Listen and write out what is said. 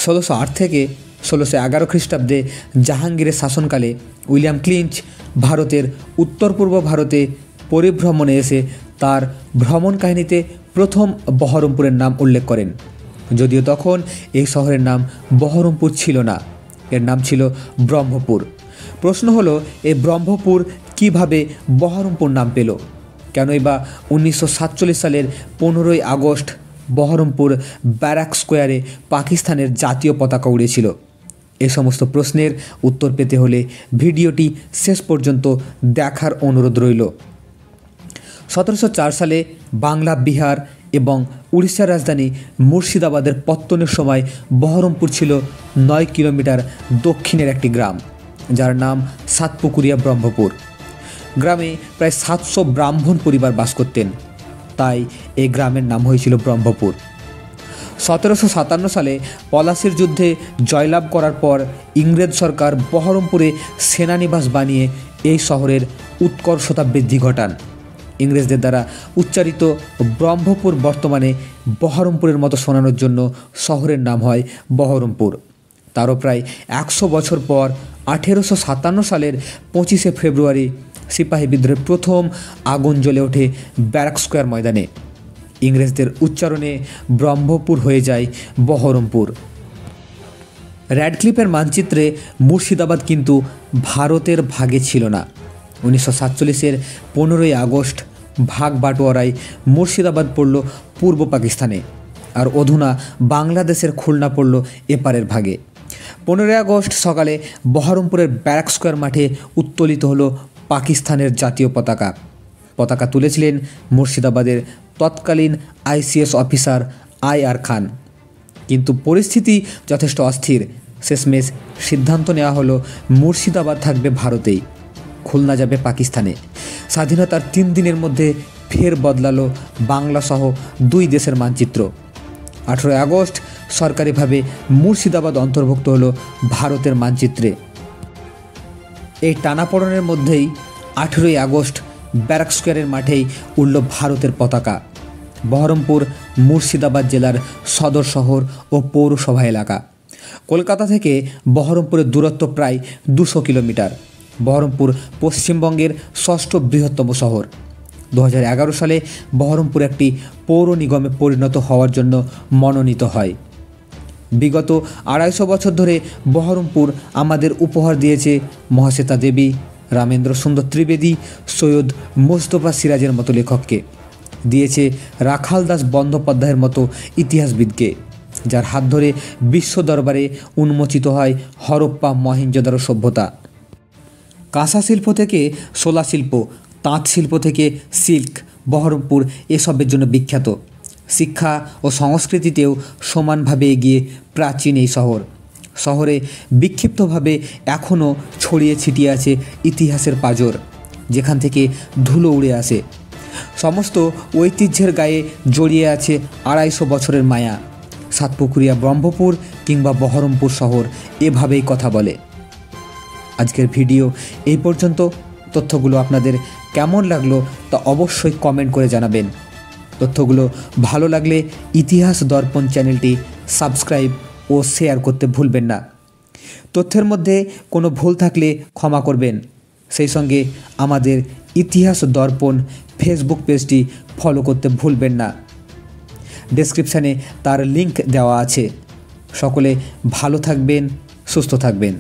1608 থেকে 1611 খ্রিস্টাব্দে জাহাঙ্গীরের শাসনকালে উইলিয়াম ক্লিঞ্চ ভারতের উত্তর পূর্ব ভারতে পরিভ্রমণে এসে তার ভ্রমণ কাহিনীতে প্রথম বহরমপুরের নাম উল্লেখ করেন। যদিও তখন এই শহরের নাম বহরমপুর ছিল না, এর নাম ছিল ব্রহ্মপুর। প্রশ্ন হলো, এই ব্রহ্মপুর কিভাবে বহরমপুর নাম পেল? কেনই বা 1947 সালের 15ই আগস্ট বহরমপুর ব্যারাক স্কোয়ারে পাকিস্তানের জাতীয় পতাকা উড়েছিল? এই সমস্ত প্রশ্নের উত্তর পেতে হলে ভিডিওটি শেষ পর্যন্ত দেখার অনুরোধ রইল। 1704 সালে বাংলা, বিহার এবং উড়িষ্যার রাজধানী মুর্শিদাবাদের পত্তনের সময় বহরমপুর ছিল 9 কিলোমিটার দক্ষিণের একটি গ্রাম, যার নাম সাতপুকুরিয়া ব্রহ্মপুর। গ্রামে প্রায় 700 ব্রাহ্মণ পরিবার বাস করতেন, তাই এই গ্রামের নাম হয়েছিল ব্রহ্মপুর। 1757 সালে পলাশির যুদ্ধে জয়লাভ করার পর ইংরেজ সরকার বহরমপুরে সেনানিবাস বানিয়ে এই শহরের উৎকর্ষতা বৃদ্ধি ঘটান। ইংরেজদের দ্বারা উচ্চারিত ব্রহ্মপুর বর্তমানে বহরমপুরের মতো শোনানোর জন্য শহরের নাম হয় বহরমপুর। তারও প্রায় 100 বছর পর 1857 সালের 25শে ফেব্রুয়ারি সিপাহী বিদ্রোহের প্রথম আগুন জ্বলে ওঠে ব্যারাক স্কোয়ার ময়দানে। ইংরেজদের উচ্চারণে ব্রহ্মপুর হয়ে যায় বহরমপুর। র্যাডক্লিফের মানচিত্রে মুর্শিদাবাদ কিন্তু ভারতের ভাগে ছিল না। 1947-এর 15ই আগস্ট ভাগ বাটোয়ারায় মুর্শিদাবাদ পড়ল পূর্ব পাকিস্তানে, আর অধুনা বাংলাদেশের খুলনা পড়ল এপারের ভাগে। 15ই আগস্ট সকালে বহরমপুরের ব্যারাক স্কোয়ার মাঠে উত্তোলিত হলো পাকিস্তানের জাতীয় পতাকা। পতাকা তুলেছিলেন মুর্শিদাবাদের তৎকালীন ICS অফিসার IR খান। কিন্তু পরিস্থিতি যথেষ্ট অস্থির। শেষমেশ সিদ্ধান্ত নেওয়া হলো মুর্শিদাবাদ থাকবে ভারতেই, খুলনা যাবে পাকিস্তানে। স্বাধীনতার 3 দিনের মধ্যে ফের বদলালো বাংলাসহ 2 দেশের মানচিত্র। 18 আগস্ট সরকারিভাবে মুর্শিদাবাদ অন্তর্ভুক্ত হলো ভারতের মানচিত্রে। এই টানাপোড়েনের মধ্যেই 18ই আগস্ট ব্যারাক স্কোয়ারের মাঠেই উড়ল ভারতের পতাকা। বহরমপুর মুর্শিদাবাদ জেলার সদর শহর ও পৌরসভা এলাকা। কলকাতা থেকে বহরমপুরের দূরত্ব প্রায় 200 কিলোমিটার। বহরমপুর পশ্চিমবঙ্গের 6ষ্ঠ বৃহত্তম শহর। 2011 সালে বহরমপুর একটি পৌর নিগমে পরিণত হওয়ার জন্য মনোনীত হয়। বিগত 250 বছর ধরে বহরমপুর আমাদের উপহার দিয়েছে মহাশ্বেতা দেবী, রামেন্দ্র সুন্দর ত্রিবেদী, সৈয়দ মোস্তফা সিরাজের মতো লেখককে, দিয়েছে রাখাল দাস বন্দ্যোপাধ্যায়ের মতো ইতিহাসবিদকে, যার হাত ধরে বিশ্ব দরবারে উন্মোচিত হয় হরপ্পা মহেঞ্জোদারো সভ্যতা। কাঁসা শিল্প থেকে শোলা শিল্প, তাঁত শিল্প থেকে সিল্ক, বহরমপুর এসবের জন্য বিখ্যাত। শিক্ষা ও সংস্কৃতিতেও সমানভাবে এগিয়ে প্রাচীন এই শহর। শহরে বিক্ষিপ্তভাবে এখনও ছড়িয়ে ছিটিয়ে আছে ইতিহাসের পাঁজর, যেখান থেকে ধুলো উড়ে আসে। সমস্ত ঐতিহ্যের গায়ে জড়িয়ে আছে 250 বছরের মায়া। সাতপুকুরিয়া ব্রহ্মপুর কিংবা বহরমপুর শহর এভাবেই কথা বলে। আজকের ভিডিও এই পর্যন্ত। তথ্যগুলো আপনাদের কেমন লাগলো তা অবশ্যই কমেন্ট করে জানাবেন। তথ্যগুলো ভালো লাগলে ইতিহাস দর্পণ চ্যানেলটি সাবস্ক্রাইব ও শেয়ার করতে ভুলবেন না। তথ্যের মধ্যে কোনো ভুল থাকলে ক্ষমা করবেন। সেই সঙ্গে আমাদের ইতিহাস দর্পণ ফেসবুক পেজটি ফলো করতে ভুলবেন না। ডেসক্রিপশানে তার লিংক দেওয়া আছে। সকলে ভালো থাকবেন, সুস্থ থাকবেন।